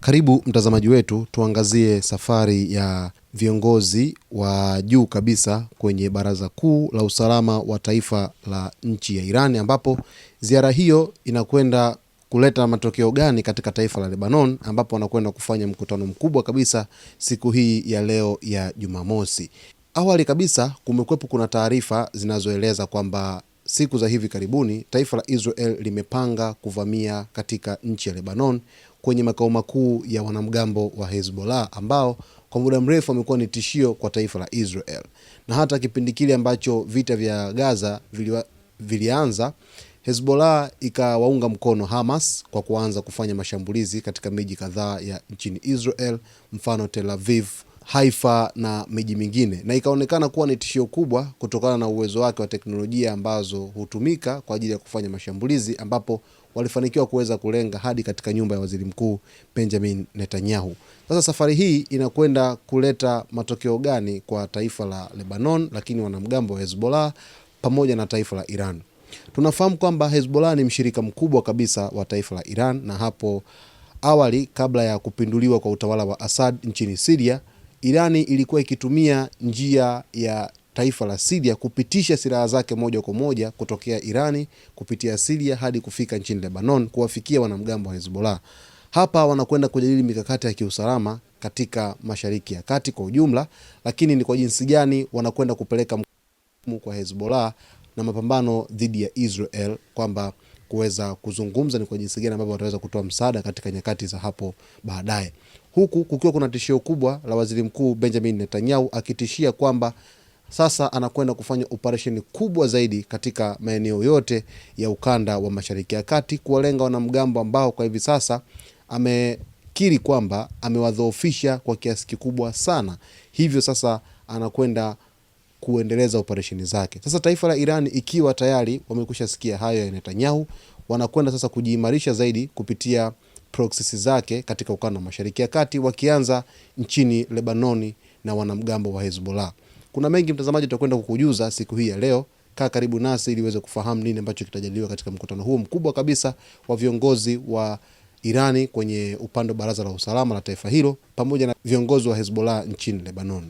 Karibu mtazamaji wetu, tuangazie safari ya viongozi wa juu kabisa kwenye Baraza Kuu la Usalama wa Taifa la nchi ya Iran, ambapo ziara hiyo inakwenda kuleta matokeo gani katika taifa la Lebanon, ambapo wanakwenda kufanya mkutano mkubwa kabisa siku hii ya leo ya Jumamosi. Awali kabisa kuna taarifa zinazoeleza kwamba siku za hivi karibuni taifa la Israel limepanga kuvamia katika nchi ya Lebanon kwenye makao makuu ya wanamgambo wa Hezbollah, ambao kwa muda mrefu wamekuwa ni tishio kwa taifa la Israel. Na hata kipindi kile ambacho vita vya Gaza vilianza, Hezbollah ikawaunga mkono Hamas kwa kuanza kufanya mashambulizi katika miji kadhaa ya nchini Israel, mfano Tel Aviv, Haifa na miji mingine, na ikaonekana kuwa ni tishio kubwa kutokana na uwezo wake wa teknolojia ambazo hutumika kwa ajili ya kufanya mashambulizi, ambapo walifanikiwa kuweza kulenga hadi katika nyumba ya waziri mkuu Benjamin Netanyahu. Sasa safari hii inakwenda kuleta matokeo gani kwa taifa la Lebanon, lakini wanamgambo wa Hezbollah pamoja na taifa la Iran? Tunafahamu kwamba Hezbollah ni mshirika mkubwa kabisa wa taifa la Iran, na hapo awali kabla ya kupinduliwa kwa utawala wa Assad nchini Syria, Irani ilikuwa ikitumia njia ya taifa la Syria kupitisha silaha zake moja kwa moja kutokea Irani kupitia Syria hadi kufika nchini Lebanon kuwafikia wanamgambo wa Hezbollah. Hapa wanakwenda kujadili mikakati ya kiusalama katika Mashariki ya Kati kwa ujumla, lakini ni kwa jinsi gani wanakwenda kupeleka mkumu kwa Hezbollah na mapambano dhidi ya Israel, kwamba kuweza kuzungumza ni kwa jinsi gani ambavyo wataweza kutoa msaada katika nyakati za hapo baadaye. Huku kukiwa kuna tishio kubwa la waziri mkuu Benjamin Netanyahu akitishia kwamba sasa anakwenda kufanya operesheni kubwa zaidi katika maeneo yote ya ukanda wa Mashariki ya Kati, kuwalenga wanamgambo ambao kwa hivi sasa amekiri kwamba amewadhoofisha kwa kiasi kikubwa sana. Hivyo sasa anakwenda kuendeleza operesheni zake. Sasa taifa la Iran ikiwa tayari wamekusha sikia hayo ya Netanyahu, wanakwenda sasa kujiimarisha zaidi kupitia proxies zake katika ukanda wa Mashariki ya Kati, wakianza nchini Lebanoni na wanamgambo wa Hezbollah. Kuna mengi mtazamaji tutakwenda kukujuza siku hii ya leo. Kaa karibu nasi ili uweze kufahamu nini ambacho kitajadiliwa katika mkutano huu mkubwa kabisa wa viongozi wa Irani kwenye upande wa Baraza la Usalama la taifa hilo pamoja na viongozi wa Hezbollah nchini Lebanon.